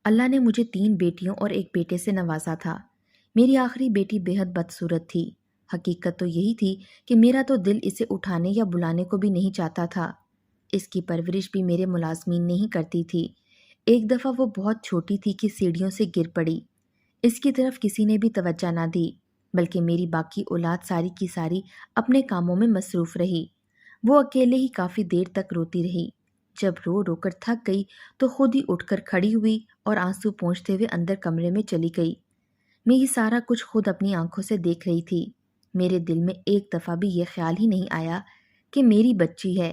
اللہ نے مجھے 3 بیٹیوں اور ایک بیٹے سے نوازا تھا۔ میری آخری بیٹی بے حد بدصورت تھی۔ حقیقت تو یہی تھی کہ میرا تو دل اسے اٹھانے یا بلانے کو بھی نہیں چاہتا تھا۔ اس کی پرورش بھی میرے ملازمین نہیں کرتی تھی۔ ایک دفعہ وہ بہت چھوٹی تھی کہ سیڑھیوں سے گر پڑی۔ اس کی طرف کسی نے بھی توجہ نہ دی، بلکہ میری باقی اولاد ساری کی ساری اپنے کاموں میں مصروف رہی۔ وہ اکیلے ہی کافی دیر تک روتی رہی۔ جب رو رو کر تھک گئی تو خود ہی اٹھ کر کھڑی ہوئی اور آنسو پونچھتے ہوئے اندر کمرے میں چلی گئی۔ میں یہ سارا کچھ خود اپنی آنکھوں سے دیکھ رہی تھی۔ میرے دل میں ایک دفعہ بھی یہ خیال ہی نہیں آیا کہ میری بچی ہے،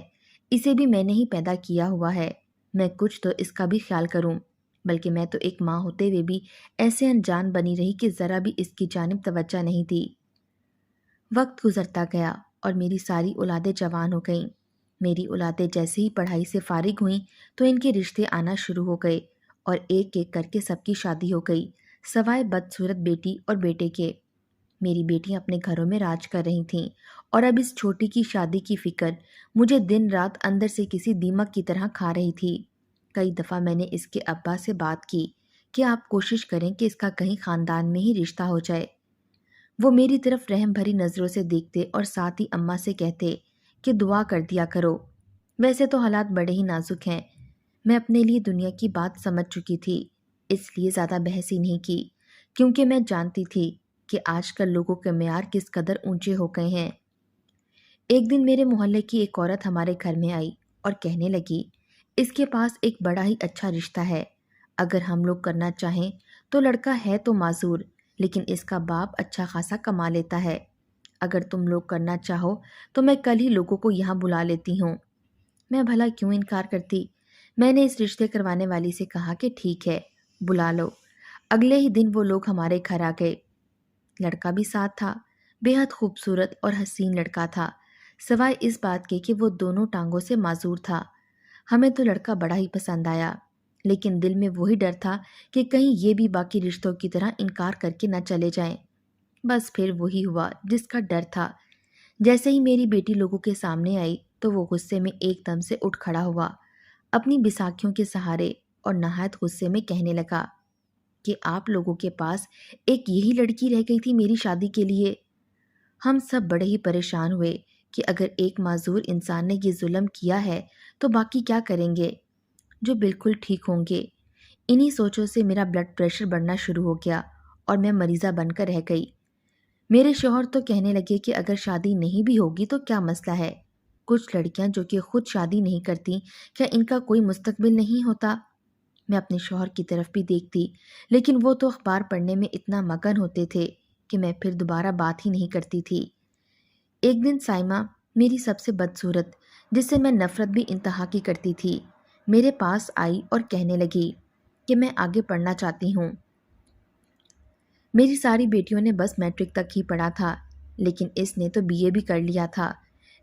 اسے بھی میں نے ہی پیدا کیا ہوا ہے، میں کچھ تو اس کا بھی خیال کروں۔ بلکہ میں تو ایک ماں ہوتے ہوئے بھی ایسے انجان بنی رہی کہ ذرا بھی اس کی جانب توجہ نہیں دی۔ وقت گزرتا گیا اور میری ساری اولادیں جوان ہو گئیں۔ میری اولادیں جیسے ہی پڑھائی سے فارغ ہوئیں تو ان کے رشتے آنا شروع ہو گئے اور ایک ایک کر کے سب کی شادی ہو گئی، سوائے بدصورت بیٹی اور بیٹے کے۔ میری بیٹیاں اپنے گھروں میں راج کر رہی تھیں اور اب اس چھوٹی کی شادی کی فکر مجھے دن رات اندر سے کسی دیمک کی طرح کھا رہی تھی۔ کئی دفعہ میں نے اس کے ابا سے بات کی کہ آپ کوشش کریں کہ اس کا کہیں خاندان میں ہی رشتہ ہو جائے۔ وہ میری طرف رحم بھری نظروں سے دیکھتے اور ساتھ ہی اماں سے کہتے کہ دعا کر دیا کرو۔ ویسے تو حالات بڑے ہی نازک ہیں۔ میں اپنے لیے دنیا کی بات سمجھ چکی تھی، اس لیے زیادہ بحث ہی نہیں کی، کیونکہ میں جانتی تھی کہ آج کل لوگوں کے معیار کس قدر اونچے ہو گئے ہیں۔ ایک دن میرے محلے کی ایک عورت ہمارے گھر میں آئی اور کہنے لگی، اس کے پاس ایک بڑا ہی اچھا رشتہ ہے، اگر ہم لوگ کرنا چاہیں تو لڑکا ہے تو معذور، لیکن اس کا باپ اچھا خاصا کما لیتا ہے۔ اگر تم لوگ کرنا چاہو تو میں کل ہی لوگوں کو یہاں بلا لیتی ہوں۔ میں بھلا کیوں انکار کرتی؟ میں نے اس رشتے کروانے والی سے کہا کہ ٹھیک ہے، بلا لو۔ اگلے ہی دن وہ لوگ ہمارے گھر آ گئے۔ لڑکا بھی ساتھ تھا، بے حد خوبصورت اور حسین لڑکا تھا، سوائے اس بات کے کہ وہ دونوں ٹانگوں سے معذور تھا۔ ہمیں تو لڑکا بڑا ہی پسند آیا، لیکن دل میں وہی ڈر تھا کہ کہیں یہ بھی باقی رشتوں کی طرح انکار کر کے نہ چلے جائیں۔ بس پھر وہی ہوا جس کا ڈر تھا۔ جیسے ہی میری بیٹی لوگوں کے سامنے آئی تو وہ غصے میں ایک دم سے اٹھ کھڑا ہوا، اپنی بساکھیوں کے سہارے، اور نہایت غصے میں کہنے لگا کہ آپ لوگوں کے پاس ایک یہی لڑکی رہ گئی تھی میری شادی کے لیے۔ ہم سب بڑے ہی پریشان ہوئے کہ اگر ایک معذور انسان نے یہ ظلم کیا ہے تو باقی کیا کریں گے جو بالکل ٹھیک ہوں گے۔ انہی سوچوں سے میرا بلڈ پریشر بڑھنا شروع ہو گیا اور میں مریضہ بن کر رہ گئی۔ میرے شوہر تو کہنے لگے کہ اگر شادی نہیں بھی ہوگی تو کیا مسئلہ ہے، کچھ لڑکیاں جو کہ خود شادی نہیں کرتی، کیا ان کا کوئی مستقبل نہیں ہوتا؟ میں اپنے شوہر کی طرف بھی دیکھتی، لیکن وہ تو اخبار پڑھنے میں اتنا مگن ہوتے تھے کہ میں پھر دوبارہ بات ہی نہیں کرتی تھی۔ ایک دن سائمہ، میری سب سے بدصورت، جس سے میں نفرت بھی انتہا کی کرتی تھی، میرے پاس آئی اور کہنے لگی کہ میں آگے پڑھنا چاہتی ہوں۔ میری ساری بیٹیوں نے بس میٹرک تک ہی پڑھا تھا، لیکن اس نے تو بی اے بھی کر لیا تھا۔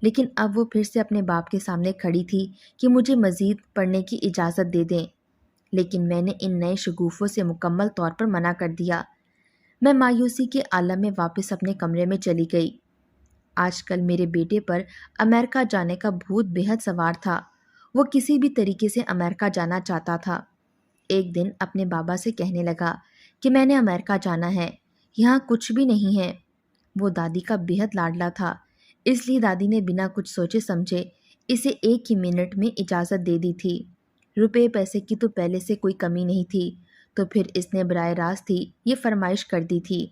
لیکن اب وہ پھر سے اپنے باپ کے سامنے کھڑی تھی کہ مجھے مزید پڑھنے کی اجازت دے دیں، لیکن میں نے ان نئے شگوفوں سے مکمل طور پر منع کر دیا۔ میں مایوسی کے عالم میں واپس اپنے کمرے میں چلی گئی۔ آج کل میرے بیٹے پر امریکہ جانے کا بھوت بے حد سوار تھا۔ وہ کسی بھی طریقے سے امریکہ جانا چاہتا تھا۔ ایک دن اپنے بابا سے کہنے لگا کہ میں نے امریکہ جانا ہے، یہاں کچھ بھی نہیں ہے۔ وہ دادی کا بے حد لاڈلا تھا، اس لیے دادی نے بنا کچھ سوچے سمجھے اسے ایک ہی منٹ میں اجازت دے دی تھی۔ روپے پیسے کی تو پہلے سے کوئی کمی نہیں تھی، تو پھر اس نے براہ راست ہی یہ فرمائش کر دی تھی۔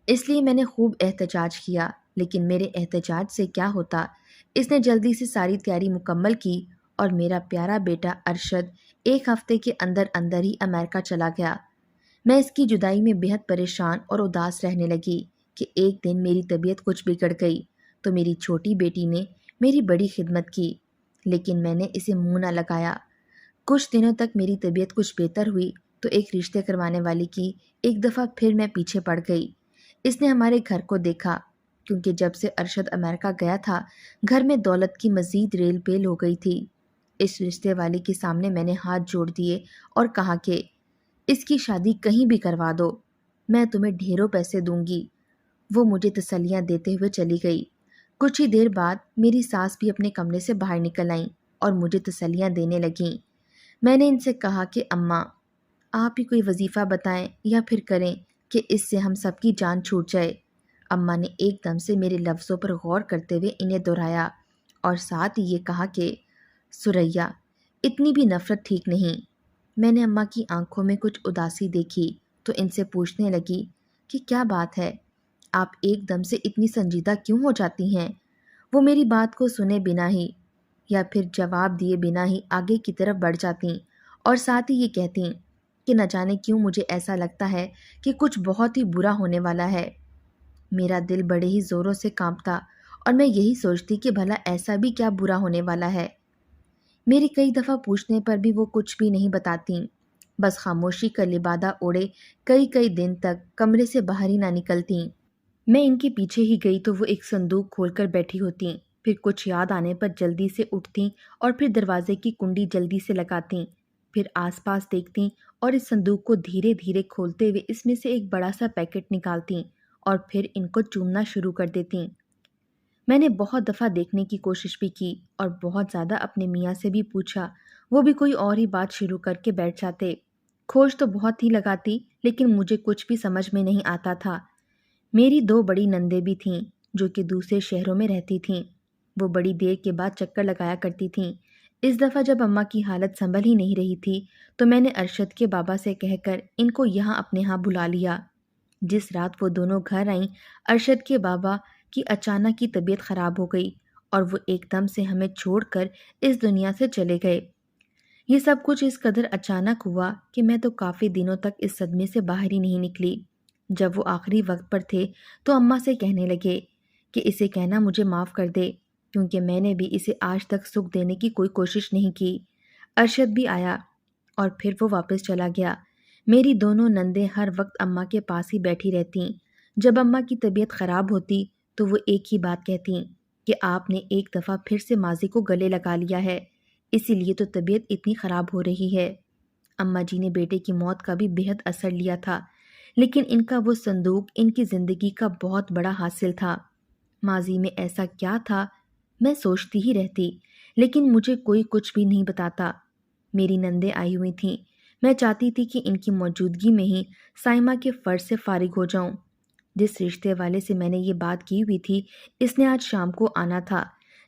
اس لیے میں نے خوب احتجاج کیا، لیکن میرے احتجاج سے کیا ہوتا، اس نے جلدی سے ساری تیاری مکمل کی اور میرا پیارا بیٹا ارشد ایک ہفتے کے اندر اندر ہی امریکہ چلا گیا۔ میں اس کی جدائی میں بے حد پریشان اور اداس رہنے لگی کہ ایک دن میری طبیعت کچھ بگڑ گئی تو میری چھوٹی بیٹی نے میری بڑی خدمت کی، لیکن میں نے اسے منہ نہ لگایا۔ کچھ دنوں تک میری طبیعت کچھ بہتر ہوئی تو ایک رشتے کروانے والی کی ایک دفعہ پھر میں پیچھے پڑ گئی۔ اس نے ہمارے گھر کو دیکھا، کیونکہ جب سے ارشد امریکہ گیا تھا گھر میں دولت کی مزید ریل پیل ہو گئی تھی۔ اس رشتے والے کے سامنے میں نے ہاتھ جوڑ دیے اور کہا کہ اس کی شادی کہیں بھی کروا دو، میں تمہیں ڈھیروں پیسے دوں گی۔ وہ مجھے تسلیاں دیتے ہوئے چلی گئی۔ کچھ ہی دیر بعد میری ساس بھی اپنے کمرے سے باہر نکل آئیں اور مجھے تسلیاں دینے لگیں۔ میں نے ان سے کہا کہ اماں آپ ہی کوئی وظیفہ بتائیں یا پھر کریں کہ اس سے ہم سب کی جان چھوٹ جائے۔ اماں نے ایک دم سے میرے لفظوں پر غور کرتے ہوئے انہیں دہرایا اور ساتھ ہی یہ کہا کہ سریا، اتنی بھی نفرت ٹھیک نہیں۔ میں نے اماں کی آنکھوں میں کچھ اداسی دیکھی تو ان سے پوچھنے لگی کہ کیا بات ہے، آپ ایک دم سے اتنی سنجیدہ کیوں ہو جاتی ہیں؟ وہ میری بات کو سنے بنا ہی یا پھر جواب دیے بنا ہی آگے کی طرف بڑھ جاتیں اور ساتھ ہی یہ کہتیں کہ نہ جانے کیوں مجھے ایسا لگتا ہے کہ کچھ بہت ہی برا ہونے والا ہے۔ میرا دل بڑے ہی زوروں سے کانپتا اور میں یہی سوچتی کہ بھلا ایسا بھی کیا برا ہونے والا ہے۔ میری کئی دفعہ پوچھنے پر بھی وہ کچھ بھی نہیں بتاتیں، بس خاموشی کا لبادہ اوڑے کئی دن تک کمرے سے باہر ہی نہ نکلتیں۔ میں ان کے پیچھے ہی گئی تو وہ ایک صندوق کھول کر بیٹھی ہوتیں، پھر کچھ یاد آنے پر جلدی سے اٹھتیں اور پھر دروازے کی کنڈی جلدی سے لگاتیں، پھر آس پاس دیکھتیں اور اس صندوق کو دھیرے دھیرے کھولتے ہوئے اس میں سے ایک بڑا سا پیکٹ نکالتیں اور پھر ان کو چومنا شروع کر دیتیں۔ میں نے بہت دفعہ دیکھنے کی کوشش بھی کی اور بہت زیادہ اپنے میاں سے بھی پوچھا، وہ بھی کوئی اور ہی بات شروع کر کے بیٹھ جاتے۔ کھوج تو بہت ہی لگاتی لیکن مجھے کچھ بھی سمجھ میں نہیں آتا تھا۔ میری 2 بڑی نندیں بھی تھیں جو کہ دوسرے شہروں میں رہتی تھیں۔ وہ بڑی دیر کے بعد چکر لگایا کرتی تھیں۔ اس دفعہ جب اماں کی حالت سنبھل ہی نہیں رہی تھی تو میں نے ارشد کے بابا سے کہہ کر ان کو یہاں اپنے ہاں بلا لیا۔ جس رات وہ دونوں گھر آئیں، ارشد کے بابا کی اچانک کی طبیعت خراب ہو گئی اور وہ ایک دم سے ہمیں چھوڑ کر اس دنیا سے چلے گئے۔ یہ سب کچھ اس قدر اچانک ہوا کہ میں تو کافی دنوں تک اس صدمے سے باہر ہی نہیں نکلی۔ جب وہ آخری وقت پر تھے تو اماں سے کہنے لگے کہ اسے کہنا مجھے معاف کر دے کیونکہ میں نے بھی اسے آج تک سکھ دینے کی کوئی کوشش نہیں کی۔ ارشد بھی آیا اور پھر وہ واپس چلا گیا۔ میری دونوں نندیں ہر وقت اماں کے پاس ہی بیٹھی رہتیں۔ جب اماں کی طبیعت خراب ہوتی تو وہ ایک ہی بات کہتیں کہ آپ نے ایک دفعہ پھر سے ماضی کو گلے لگا لیا ہے، اسی لیے تو طبیعت اتنی خراب ہو رہی ہے۔ اماں جی نے بیٹے کی موت کا بھی بہت اثر لیا تھا، لیکن ان کا وہ صندوق ان کی زندگی کا بہت بڑا حاصل تھا۔ ماضی میں ایسا کیا تھا میں سوچتی ہی رہتی، لیکن مجھے کوئی کچھ بھی نہیں بتاتا۔ میری نندیں آئی ہوئی تھیں، میں چاہتی تھی کہ ان کی موجودگی میں ہی سائمہ کے فرض سے فارغ ہو جاؤں۔ جس رشتے والے سے میں نے یہ بات کی ہوئی تھی اس نے آج شام کو آنا تھا۔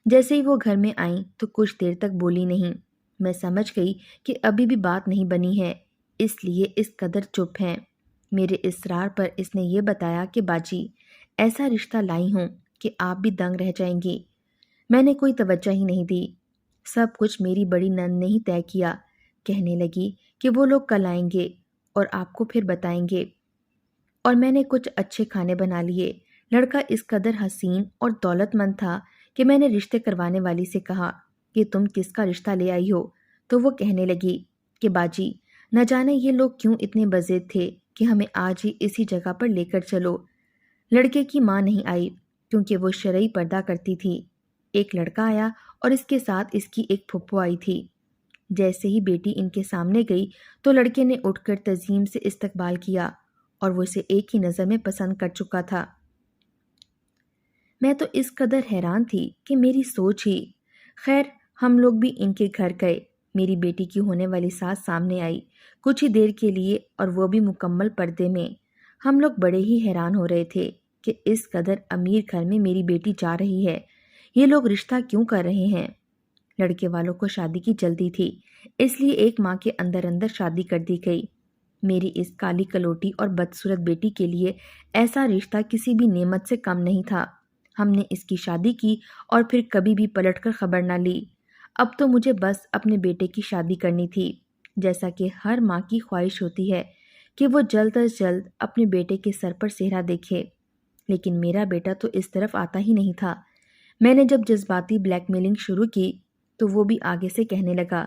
جیسے ہی وہ گھر میں آئیں تو کچھ دیر تک بولی نہیں۔ میں سمجھ گئی کہ ابھی بھی بات نہیں بنی ہے، اس لیے اس قدر چپ ہیں۔ میرے اصرار پر اس نے یہ بتایا کہ باجی ایسا رشتہ لائی ہوں کہ آپ بھی دنگ رہ جائیں گی۔ میں نے کوئی توجہ ہی نہیں دی، سب کچھ میری بڑی نند نے ہی طے کیا۔ کہنے لگی کہ وہ لوگ کل آئیں گے اور آپ کو پھر بتائیں گے، اور میں نے کچھ اچھے کھانے بنا لیے۔ لڑکا اس قدر حسین اور دولت مند تھا کہ میں نے رشتے کروانے والی سے کہا کہ تم کس کا رشتہ لے آئی ہو، تو وہ کہنے لگی کہ باجی نہ جانے یہ لوگ کیوں اتنے بضد تھے کہ ہمیں آج ہی اسی جگہ پر لے کر چلو۔ لڑکے کی ماں نہیں آئی کیونکہ وہ شرعی پردہ کرتی تھی۔ ایک لڑکا آیا اور اس کے ساتھ اس کی ایک پھپھو آئی تھی۔ جیسے ہی بیٹی ان کے سامنے گئی تو لڑکے نے اٹھ کر تعظیم سے استقبال کیا اور وہ اسے ایک ہی نظر میں پسند کر چکا تھا۔ میں تو اس قدر حیران تھی کہ میری سوچ ہی۔ خیر ہم لوگ بھی ان کے گھر گئے۔ میری بیٹی کی ہونے والی ساس سامنے آئی کچھ ہی دیر کے لیے اور وہ بھی مکمل پردے میں۔ ہم لوگ بڑے ہی حیران ہو رہے تھے کہ اس قدر امیر گھر میں میری بیٹی جا رہی ہے، یہ لوگ رشتہ کیوں کر رہے ہیں؟ لڑکے والوں کو شادی کی جلدی تھی، اس لیے ایک ماہ کے اندر اندر شادی کر دی گئی۔ میری اس کالی کلوٹی اور بدصورت بیٹی کے لیے ایسا رشتہ کسی بھی نعمت سے کم نہیں تھا۔ ہم نے اس کی شادی کی اور پھر کبھی بھی پلٹ کر خبر نہ لی۔ اب تو مجھے بس اپنے بیٹے کی شادی کرنی تھی، جیسا کہ ہر ماں کی خواہش ہوتی ہے کہ وہ جلد از جلد اپنے بیٹے کے سر پر سہرا دیکھے، لیکن میرا بیٹا تو اس طرف آتا ہی نہیں تھا۔ میں نے جب جذباتی بلیک میلنگ شروع کی تو وہ بھی آگے سے کہنے لگا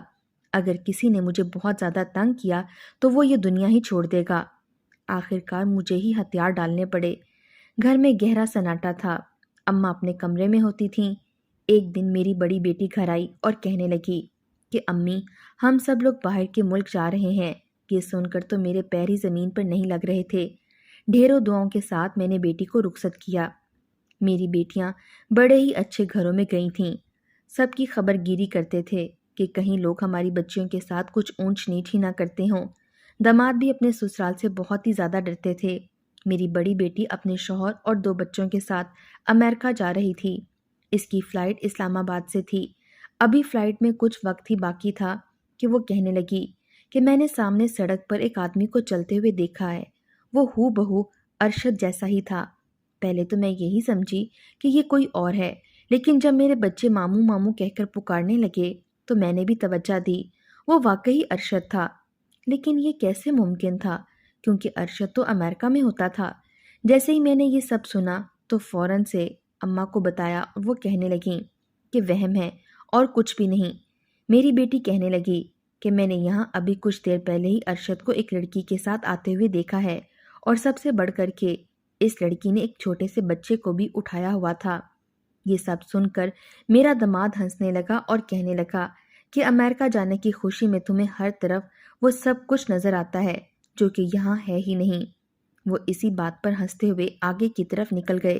اگر کسی نے مجھے بہت زیادہ تنگ کیا تو وہ یہ دنیا ہی چھوڑ دے گا۔ آخر کار مجھے ہی ہتھیار ڈالنے پڑے۔ گھر میں گہرا سناٹا تھا۔ اماں اپنے کمرے میں ہوتی تھیں۔ ایک دن میری بڑی بیٹی گھر آئی اور کہنے لگی کہ امی ہم سب لوگ باہر کے ملک جا رہے ہیں۔ یہ سن کر تو میرے پیر ہی زمین پر نہیں لگ رہے تھے۔ ڈھیروں دعاؤں کے ساتھ میں نے بیٹی کو رخصت کیا۔ میری بیٹیاں بڑے ہی اچھے گھروں میں گئی تھیں، سب کی خبر گیری کرتے تھے۔ کہ کہیں لوگ ہماری بچیوں کے ساتھ کچھ اونچ نیچ ہی نہ کرتے ہوں۔ داماد بھی اپنے سسرال سے بہت ہی زیادہ ڈرتے تھے۔ میری بڑی بیٹی اپنے شوہر اور 2 بچوں کے ساتھ امریکہ جا رہی تھی۔ اس کی فلائٹ اسلام آباد سے تھی۔ ابھی فلائٹ میں کچھ وقت ہی باقی تھا کہ وہ کہنے لگی کہ میں نے سامنے سڑک پر ایک آدمی کو چلتے ہوئے دیکھا ہے۔ وہ ہو بہو ارشد جیسا ہی تھا۔ پہلے تو میں یہی سمجھی کہ یہ کوئی اور ہے، لیکن جب میرے بچے ماموں ماموں کہہ کر پکارنے لگے تو میں نے بھی توجہ دی۔ وہ واقعی ارشد تھا، لیکن یہ کیسے ممکن تھا کیونکہ ارشد تو امریکہ میں ہوتا تھا۔ جیسے ہی میں نے یہ سب سنا تو فوراً سے اماں کو بتایا اور وہ کہنے لگیں کہ وہم ہے اور کچھ بھی نہیں۔ میری بیٹی کہنے لگی کہ میں نے یہاں ابھی کچھ دیر پہلے ہی ارشد کو ایک لڑکی کے ساتھ آتے ہوئے دیکھا ہے، اور سب سے بڑھ کر کے اس لڑکی نے ایک چھوٹے سے بچے کو بھی اٹھایا ہوا تھا۔ یہ سب سن کر میرا داماد ہنسنے لگا اور کہنے لگا کہ امریکہ جانے کی خوشی میں تمہیں ہر طرف وہ سب کچھ نظر آتا ہے جو کہ یہاں ہے ہی نہیں۔ وہ اسی بات پر ہنستے ہوئے آگے کی طرف نکل گئے۔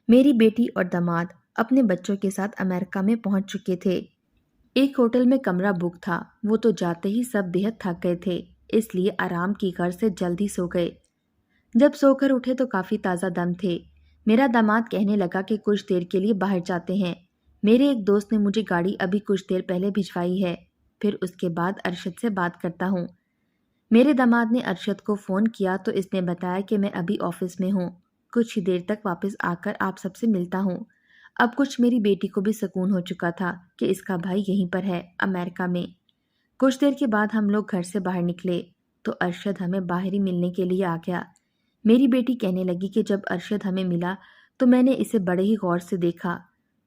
میری بیٹی اور داماد اپنے بچوں کے ساتھ امریکہ میں پہنچ چکے تھے۔ ایک ہوٹل میں کمرہ بک تھا۔ وہ تو جاتے ہی سب بےحد تھک گئے تھے، اس لیے آرام کی غرض سے جلدی سو گئے۔ جب سو کر اٹھے تو کافی تازہ دم تھے۔ میرا داماد کہنے لگا کہ کچھ دیر کے لیے باہر جاتے ہیں۔ میرے ایک دوست نے مجھے گاڑی ابھی کچھ دیر پہلے بھجوائی ہے، پھر اس کے بعد ارشد سے بات کرتا ہوں۔ میرے داماد نے ارشد کو فون کیا تو اس نے بتایا کہ میں ابھی آفس میں ہوں، کچھ ہی دیر تک واپس آ کر آپ سب سے ملتا ہوں۔ اب کچھ میری بیٹی کو بھی سکون ہو چکا تھا کہ اس کا بھائی یہیں پر ہے امریکہ میں۔ کچھ دیر کے بعد ہم لوگ گھر سے باہر نکلے تو ارشد ہمیں باہر ہی ملنے کے لیے آ گیا۔ میری بیٹی کہنے لگی کہ جب ارشد ہمیں ملا تو میں نے اسے بڑے ہی غور سے دیکھا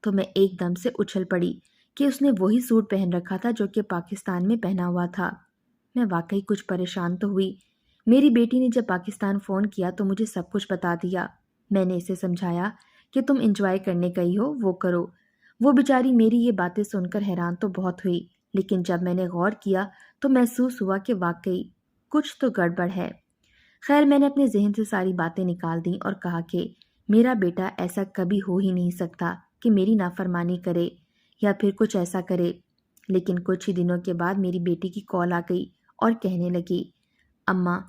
تو میں ایک دم سے اچھل پڑی کہ اس نے وہی سوٹ پہن رکھا تھا جو کہ پاکستان میں پہنا ہوا تھا۔ میں واقعی کچھ پریشان تو ہوئی۔ میری بیٹی نے جب پاکستان فون کیا تو مجھے سب کچھ بتا دیا۔ میں نے اسے سمجھایا کہ تم انجوائے کرنے گئی ہو وہ کرو۔ وہ بیچاری میری یہ باتیں سن کر حیران تو بہت ہوئی، لیکن جب میں نے غور کیا تو محسوس ہوا کہ واقعی کچھ تو گڑبڑ ہے۔ خیر میں نے اپنے ذہن سے ساری باتیں نکال دیں اور کہا کہ میرا بیٹا ایسا کبھی ہو ہی نہیں سکتا کہ میری نافرمانی کرے یا پھر کچھ ایسا کرے۔ لیکن کچھ ہی دنوں کے بعد میری بیٹی کی کال آ گئی اور کہنے لگی، اماں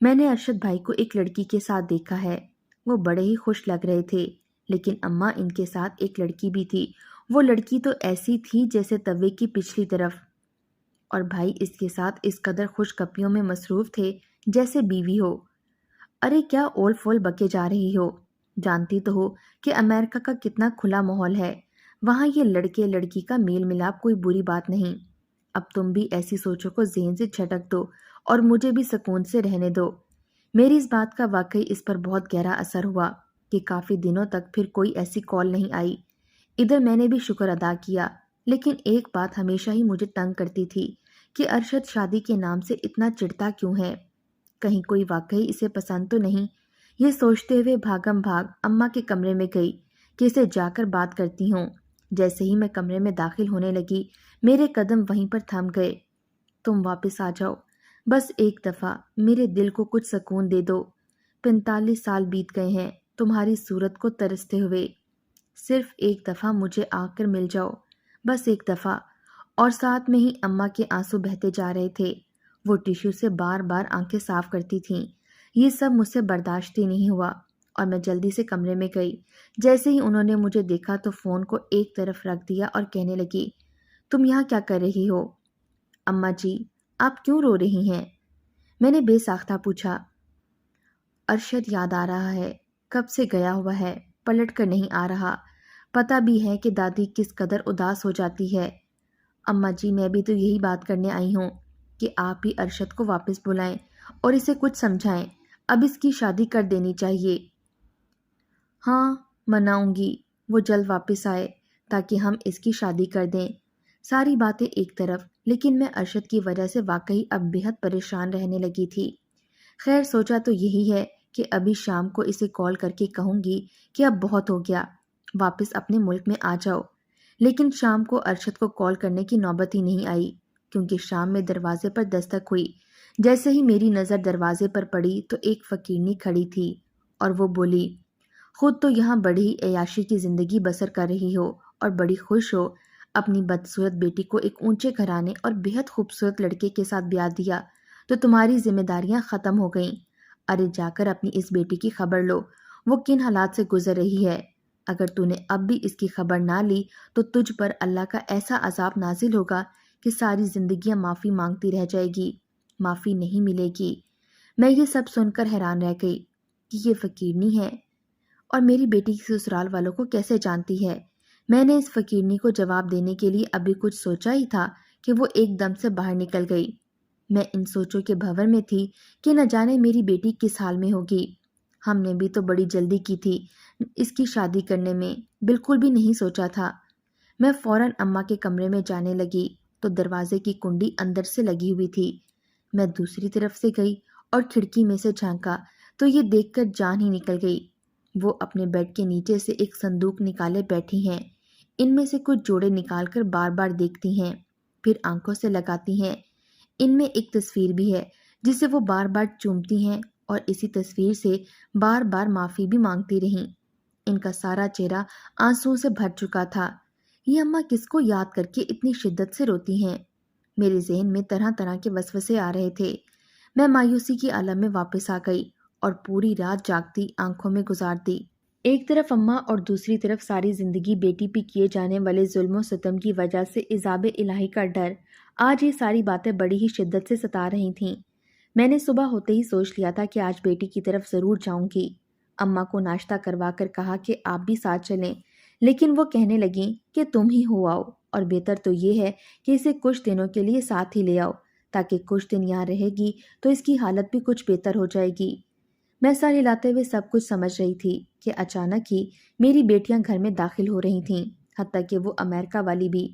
میں نے ارشد بھائی کو ایک لڑکی کے ساتھ دیکھا ہے، وہ بڑے ہی خوش لگ رہے تھے، لیکن اماں ان کے ساتھ ایک لڑکی بھی تھی۔ وہ لڑکی تو ایسی تھی جیسے توے کی پچھلی طرف، اور بھائی اس کے ساتھ اس قدر خوش گپیوں میں مصروف تھے جیسے بیوی ہو۔ ارے کیا اول فول بکے جا رہی ہو؟ جانتی تو ہو کہ امریکہ کا کتنا کھلا ماحول ہے، وہاں یہ لڑکے لڑکی کا میل ملاپ کوئی بری بات نہیں۔ اب تم بھی ایسی سوچوں کو ذہن سے جھٹک دو اور مجھے بھی سکون سے رہنے دو۔ میری اس بات کا واقعی اس پر بہت گہرا اثر ہوا کہ کافی دنوں تک پھر کوئی ایسی کال نہیں آئی۔ ادھر میں نے بھی شکر ادا کیا، لیکن ایک بات ہمیشہ ہی مجھے تنگ کرتی تھی کہ ارشد شادی کے نام سے اتنا چڑھتا کیوں ہے؟ کہیں کوئی واقعی اسے پسند تو نہیں؟ یہ سوچتے ہوئے بھاگم بھاگ اماں کے کمرے میں گئی کہ اسے جا کر بات کرتی ہوں۔ جیسے ہی میں کمرے میں داخل ہونے لگی میرے قدم وہیں پر تھم گئے۔ تم واپس آ جاؤ، بس ایک دفعہ میرے دل کو کچھ سکون دے دو۔ 45 سال بیت گئے ہیں تمہاری صورت کو ترستے ہوئے، صرف ایک دفعہ مجھے آ کر مل جاؤ، بس ایک دفعہ۔ اور ساتھ میں ہی اماں کے آنسو بہتے جا رہے تھے۔ وہ ٹیشو سے بار بار آنکھیں صاف کرتی تھیں۔ یہ سب مجھ سے برداشت ہی نہیں ہوا اور میں جلدی سے کمرے میں گئی۔ جیسے ہی انہوں نے مجھے دیکھا تو فون کو ایک طرف رکھ دیا اور کہنے لگی، تم یہاں کیا کر رہی ہو؟ اماں جی آپ کیوں رو رہی ہیں؟ میں نے بے ساختہ پوچھا۔ ارشد یاد آ رہا ہے، کب سے گیا ہوا ہے، پلٹ کر نہیں آ رہا۔ پتہ بھی ہے کہ دادی کس قدر اداس ہو جاتی ہے۔ اماں جی میں بھی تو یہی بات کرنے آئی ہوں کہ آپ ہی ارشد کو واپس بلائیں اور اسے کچھ سمجھائیں، اب اس کی شادی کر دینی چاہیے۔ ہاں مناؤں گی وہ جلد واپس آئے تاکہ ہم اس کی شادی کر دیں۔ ساری باتیں ایک طرف، لیکن میں ارشد کی وجہ سے واقعی اب بےحد پریشان رہنے لگی تھی۔ خیر سوچا تو یہی ہے کہ ابھی شام کو اسے کال کر کے کہوں گی کہ اب بہت ہو گیا، واپس اپنے ملک میں آ جاؤ۔ لیکن شام کو ارشد کو کال کرنے کی نوبت ہی نہیں آئی، کیونکہ شام میں دروازے پر دستک ہوئی۔ جیسے ہی میری نظر دروازے پر پڑی تو ایک فقیرنی کھڑی تھی اور وہ بولی، خود تو یہاں بڑی ہی عیاشی کی زندگی بسر کر رہی ہو اور بڑی خوش ہو، اپنی بدصورت بیٹی کو ایک اونچے گھرانے اور بہت خوبصورت لڑکے کے ساتھ بیاہ دیا تو تمہاری ذمہ داریاں ختم ہو گئیں۔ ارے جا کر اپنی اس بیٹی کی خبر لو، وہ کن حالات سے گزر رہی ہے۔ اگر تو نے اب بھی اس کی خبر نہ لی تو تجھ پر اللہ کا ایسا عذاب نازل ہوگا کہ ساری زندگیاں معافی مانگتی رہ جائے گی، معافی نہیں ملے گی۔ میں یہ سب سن کر حیران رہ گئی کہ یہ فقیرنی ہے اور میری بیٹی کی سسرال والوں کو کیسے جانتی ہے۔ میں نے اس فقیرنی کو جواب دینے کے لیے ابھی کچھ سوچا ہی تھا کہ وہ ایک دم سے باہر نکل گئی۔ میں ان سوچوں کے بھنور میں تھی کہ نہ جانے میری بیٹی کس حال میں ہوگی۔ ہم نے بھی تو بڑی جلدی کی تھی اس کی شادی کرنے میں، بالکل بھی نہیں سوچا تھا۔ میں فوراً اماں کے کمرے میں جانے لگی تو دروازے کی کنڈی اندر سے لگی ہوئی تھی۔ میں دوسری طرف سے گئی اور کھڑکی میں سے جھانکا تو یہ دیکھ کر جان ہی نکل گئی۔ وہ اپنے بیڈ کے نیچے سے ایک صندوق نکالے بیٹھی ہیں، ان میں سے کچھ جوڑے نکال کر بار بار دیکھتی ہیں، پھر آنکھوں سے لگاتی ہیں۔ ان میں ایک تصویر بھی ہے جسے وہ بار بار چومتی ہیں اور اسی تصویر سے بار بار معافی بھی مانگتی رہیں۔ ان کا سارا چہرہ آنسوؤں سے بھر چکا تھا۔ یہ اماں کس کو یاد کر کے اتنی شدت سے روتی ہیں؟ میرے ذہن میں طرح طرح کے وسوسے آ رہے تھے۔ میں مایوسی کی عالم میں واپس آ گئی اور پوری رات جاگتی آنکھوں میں گزار دی۔ ایک طرف اماں اور دوسری طرف ساری زندگی بیٹی پہ کیے جانے والے ظلم و ستم کی وجہ سے عذاب الہی کا ڈر۔ آج یہ ساری باتیں بڑی ہی شدت سے ستا رہی تھیں۔ میں نے صبح ہوتے ہی سوچ لیا تھا کہ آج بیٹی کی طرف ضرور جاؤں گی۔ اماں کو ناشتہ کروا کر کہا کہ آپ بھی ساتھ چلیں، لیکن وہ کہنے لگیں کہ تم ہی ہو آؤ، اور بہتر تو یہ ہے کہ اسے کچھ دنوں کے لیے ساتھ ہی لے آؤ، تاکہ کچھ دن یہاں رہے گی تو اس کی حالت بھی کچھ بہتر ہو جائے گی۔ میں سر ہلاتے ہوئے سب کچھ سمجھ رہی تھی کہ اچانک ہی میری بیٹیاں گھر میں داخل ہو رہی تھیں، حتیٰ کہ وہ امریکہ والی بھی۔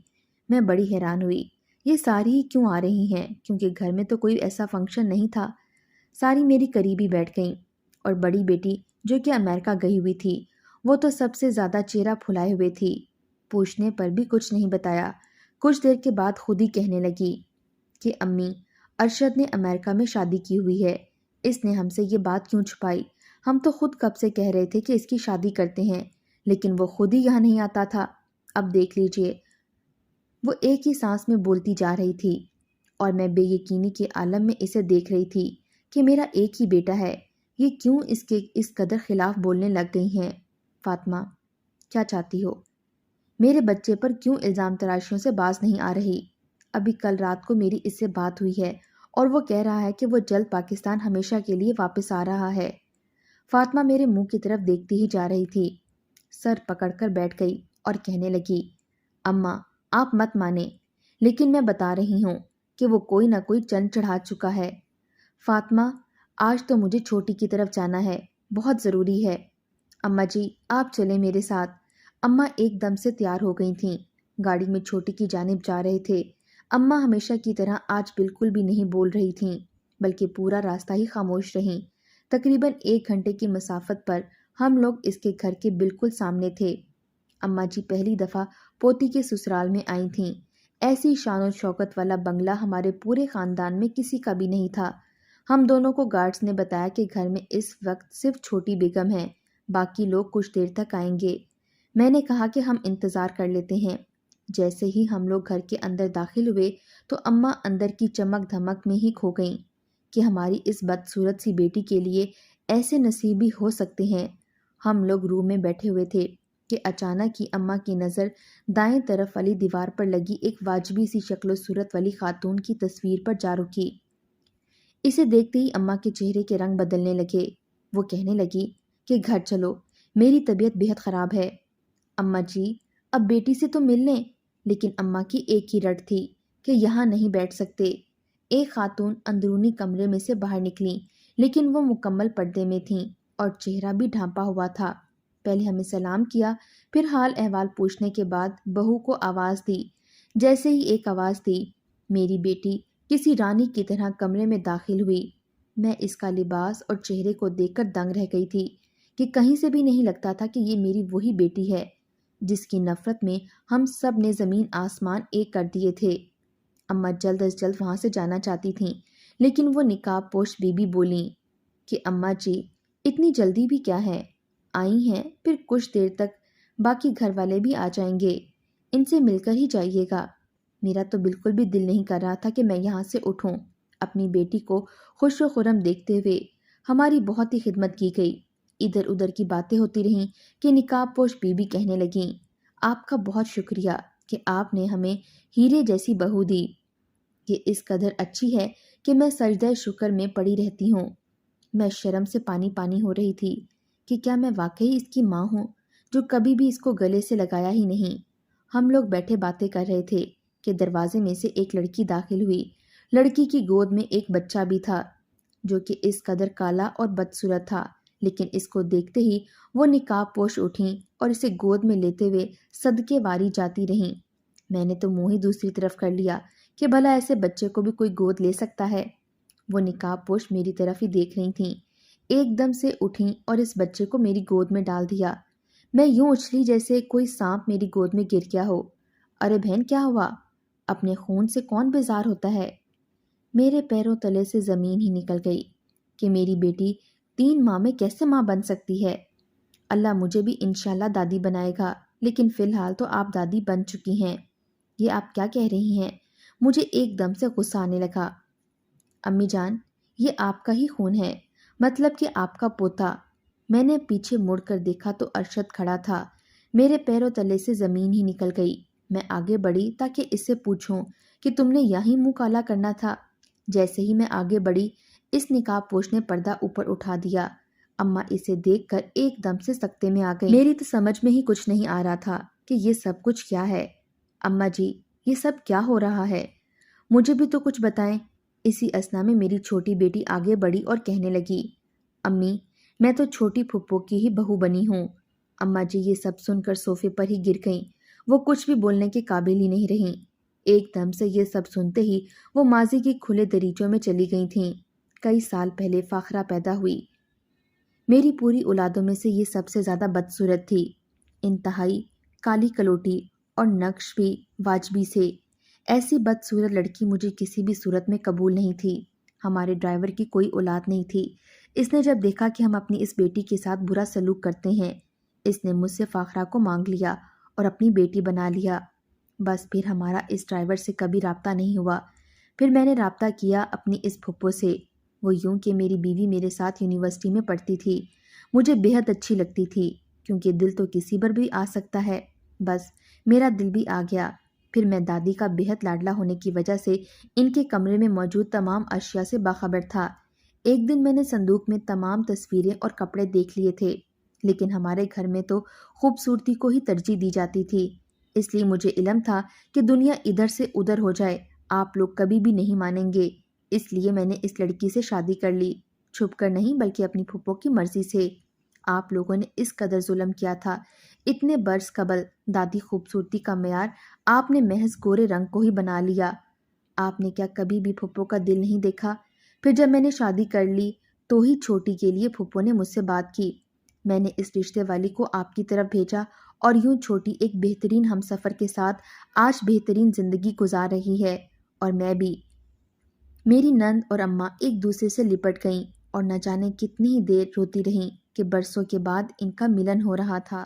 میں بڑی حیران ہوئی، یہ ساری ہی کیوں آ رہی ہیں؟ کیونکہ گھر میں تو کوئی ایسا فنکشن نہیں تھا۔ ساری میری قریبی بیٹھ گئیں، اور بڑی بیٹی جو کہ امریکہ گئی ہوئی تھی وہ تو سب سے زیادہ چہرہ پھلائے ہوئے تھی۔ پوچھنے پر بھی کچھ نہیں بتایا۔ کچھ دیر کے بعد خود ہی کہنے لگی کہ امی، ارشد نے امریکہ میں شادی کی ہوئی ہے، اس نے ہم سے یہ بات کیوں چھپائی؟ ہم تو خود کب سے کہہ رہے تھے کہ اس کی شادی کرتے ہیں، لیکن وہ خود ہی یہاں نہیں آتا تھا۔ اب دیکھ لیجئے۔ وہ ایک ہی سانس میں بولتی جا رہی تھی اور میں بے یقینی کے عالم میں اسے دیکھ رہی تھی کہ میرا ایک ہی بیٹا ہے، یہ کیوں اس کے اس قدر خلاف بولنے لگ گئی ہیں؟ فاطمہ، کیا چاہتی ہو؟ میرے بچے پر کیوں الزام تراشیوں سے باز نہیں آ رہی؟ ابھی کل رات کو میری اس سے بات ہوئی ہے اور وہ کہہ رہا ہے کہ وہ جلد پاکستان ہمیشہ کے لیے واپس آ رہا ہے۔ فاطمہ میرے منہ کی طرف دیکھتی ہی جا رہی تھی، سر پکڑ کر بیٹھ گئی اور کہنے لگی، اماں آپ مت مانیں، لیکن میں بتا رہی ہوں کہ وہ کوئی نہ کوئی چند چڑھا چکا ہے۔ فاطمہ، آج تو مجھے چھوٹی کی طرف جانا ہے، بہت ضروری ہے۔ اماں جی آپ چلیں میرے ساتھ۔ اماں ایک دم سے تیار ہو گئی تھیں، گاڑی میں چھوٹی کی جانب جا رہے تھے۔ اماں ہمیشہ کی طرح آج بالکل بھی نہیں بول رہی تھیں، بلکہ پورا راستہ ہی خاموش رہیں۔ تقریباً 1 گھنٹے کی مسافت پر ہم لوگ اس کے گھر کے بالکل سامنے تھے۔ اماں جی پہلی دفعہ پوتی کے سسرال میں آئی تھیں۔ ایسی شان و شوکت والا بنگلہ ہمارے پورے خاندان میں کسی کا بھی نہیں تھا۔ ہم دونوں کو گارڈز نے بتایا کہ گھر میں اس وقت صرف چھوٹی بیگم ہے، باقی لوگ کچھ دیر تک آئیں گے۔ میں نے کہا کہ ہم انتظار کر لیتے ہیں۔ جیسے ہی ہم لوگ گھر کے اندر داخل ہوئے تو اماں اندر کی چمک دھمک میں ہی کھو گئیں کہ ہماری اس بدصورت سی بیٹی کے لیے ایسے نصیب بھی ہو سکتے ہیں۔ ہم لوگ روم میں بیٹھے ہوئے تھے کہ اچانک ہی اماں کی نظر دائیں طرف والی دیوار پر لگی ایک واجبی سی شکل و صورت والی خاتون کی تصویر پر جا رکی۔ اسے دیکھتے ہی اماں کے چہرے کے رنگ بدلنے لگے۔ وہ کہنے لگی کہ گھر چلو، میری طبیعت بہت خراب ہے۔ اماں جی اب بیٹی سے تو مل لیں، لیکن اماں کی ایک ہی رٹ تھی کہ یہاں نہیں بیٹھ سکتے۔ ایک خاتون اندرونی کمرے میں سے باہر نکلی، لیکن وہ مکمل پردے میں تھیں اور چہرہ بھی ڈھانپا ہوا تھا۔ پہلے ہمیں سلام کیا، پھر حال احوال پوچھنے کے بعد بہو کو آواز دی۔ جیسے ہی ایک آواز دی، میری بیٹی کسی رانی کی طرح کمرے میں داخل ہوئی۔ میں اس کا لباس اور چہرے کو دیکھ کر دنگ رہ گئی تھی کہ کہیں سے بھی نہیں لگتا تھا کہ یہ میری وہی بیٹی ہے جس کی نفرت میں ہم سب نے زمین آسمان ایک کر دیے تھے۔ اماں جلد از جلد وہاں سے جانا چاہتی تھیں، لیکن وہ نقاب پوش بی بی بولیں کہ اماں جی اتنی جلدی بھی کیا ہے، آئی ہیں پھر کچھ دیر تک باقی گھر والے بھی آ جائیں گے۔ ان سے مل کر ہی جائیے گا۔ میرا تو بالکل بھی دل نہیں کر رہا تھا کہ میں یہاں سے اٹھوں۔ اپنی بیٹی کو خوش و خرم دیکھتے ہوئے ہماری بہت ہی خدمت کی گئی۔ ادھر ادھر کی باتیں ہوتی رہیں کہ نقاب پوش بی بی کہنے لگیں، آپ کا بہت شکریہ کہ آپ نے ہمیں ہیرے جیسی بہو دی۔ یہ اس قدر اچھی ہے کہ میں سجدہ شکر میں پڑی رہتی ہوں۔ میں شرم سے پانی پانی ہو رہی تھی کہ کیا میں واقعی اس کی ماں ہوں جو کبھی بھی اس کو گلے سے لگایا ہی نہیں۔ ہم لوگ بیٹھے باتیں کر رہے تھے کہ دروازے میں سے ایک لڑکی داخل ہوئی۔ لڑکی کی گود میں ایک بچہ بھی تھا جو کہ اس قدر کالا اور بدصورت تھا، لیکن اس کو دیکھتے ہی وہ نقاب پوش اٹھیں اور اسے گود میں لیتے ہوئے صدقے واری جاتی رہیں۔ میں نے تو منہ ہی دوسری طرف کر لیا کہ بھلا ایسے بچے کو بھی کوئی گود لے سکتا ہے۔ وہ نقاب پوش میری طرف ہی دیکھ رہی تھیں، ایک دم سے اٹھیں اور اس بچے کو میری گود میں ڈال دیا۔ میں یوں اچھلی جیسے کوئی سانپ میری گود میں گر گیا ہو۔ ارے بہن کیا ہوا؟ اپنے خون سے کون بیزار ہوتا ہے؟ میرے پیروں تلے سے زمین ہی نکل گئی کہ میری بیٹی 3 ماہ میں کیسے ماں بن سکتی ہے۔ اللہ مجھے بھی انشاءاللہ دادی بنائے گا، لیکن فی الحال تو آپ دادی بن چکی ہیں۔ یہ آپ کیا کہہ رہی ہیں؟ مجھے ایک دم سے غصہ آنے لگا۔ امی جان، یہ آپ کا ہی خون ہے، مطلب کہ آپ کا پوتا۔ میں نے پیچھے مڑ کر دیکھا تو ارشد کھڑا تھا۔ میرے پیروں تلے سے زمین ہی نکل گئی۔ میں آگے بڑھی تاکہ اس سے پوچھوں کہ تم نے یہیں منہ کالا کرنا تھا۔ جیسے ہی میں آگے بڑھی، اس نقاب پوش نے پردہ اوپر اٹھا دیا۔ اماں اسے دیکھ کر ایک دم سے سکتے میں آ گئی۔ میری تو سمجھ میں ہی کچھ نہیں آ رہا تھا کہ یہ سب کچھ کیا ہے۔ اماں جی، یہ سب کیا ہو رہا ہے؟ مجھے بھی تو کچھ بتائیں۔ اسی اثنا میں میری چھوٹی بیٹی آگے بڑھی اور کہنے لگی، امی میں تو چھوٹی پھپھو کی ہی بہو بنی ہوں۔ اماں جی یہ سب سن کر صوفے پر ہی گر گئیں۔ وہ کچھ بھی بولنے کے قابل ہی نہیں رہیں۔ ایک دم سے یہ سب سنتے ہی وہ ماضی کے کھلے دریچوں میں چلی گئی تھیں۔ کئی سال پہلے فاخرہ پیدا ہوئی۔ میری پوری اولادوں میں سے یہ سب سے زیادہ بدصورت تھی، انتہائی کالی کلوٹی اور نقش بھی واجبی سے۔ ایسی بدصورت لڑکی مجھے کسی بھی صورت میں قبول نہیں تھی۔ ہمارے ڈرائیور کی کوئی اولاد نہیں تھی۔ اس نے جب دیکھا کہ ہم اپنی اس بیٹی کے ساتھ برا سلوک کرتے ہیں، اس نے مجھ سے فاخرہ کو مانگ لیا اور اپنی بیٹی بنا لیا۔ بس پھر ہمارا اس ڈرائیور سے کبھی رابطہ نہیں ہوا۔ پھر میں نے رابطہ کیا اپنی اس پھپھو سے۔ وہ یوں کہ میری بیوی میرے ساتھ یونیورسٹی میں پڑھتی تھی، مجھے بے حد اچھی لگتی تھی، کیونکہ دل تو کسی پر بھی آ سکتا ہے۔ بس میرا دل بھی آ گیا۔ پھر میں دادی کا بے حد لاڈلا ہونے کی وجہ سے ان کے کمرے میں موجود تمام اشیاء سے باخبر تھا۔ ایک دن میں نے صندوق میں تمام تصویریں اور کپڑے دیکھ لیے تھے، لیکن ہمارے گھر میں تو خوبصورتی کو ہی ترجیح دی جاتی تھی۔ اس لیے مجھے علم تھا کہ دنیا ادھر سے ادھر ہو جائے، آپ لوگ کبھی بھی نہیں مانیں گے۔ اس لیے میں نے اس لڑکی سے شادی کر لی، چھپ کر نہیں بلکہ اپنی پھپھو کی مرضی سے۔ آپ لوگوں نے اس قدر ظلم کیا تھا۔ اتنے برس قبل دادی خوبصورتی کا معیار آپ نے محض گورے رنگ کو ہی بنا لیا۔ آپ نے کیا کبھی بھی پھپھو کا دل نہیں دیکھا؟ پھر جب میں نے شادی کر لی تو ہی چھوٹی کے لیے پھپھو نے مجھ سے بات کی۔ میں نے اس رشتے والی کو آپ کی طرف بھیجا اور یوں چھوٹی ایک بہترین ہمسفر کے ساتھ آج بہترین زندگی گزار رہی ہے، اور میں بھی۔ میری نند اور اماں ایک دوسرے سے لپٹ گئیں اور نہ جانے کتنی ہی دیر روتی رہیں کہ برسوں کے بعد ان کا ملن ہو رہا تھا۔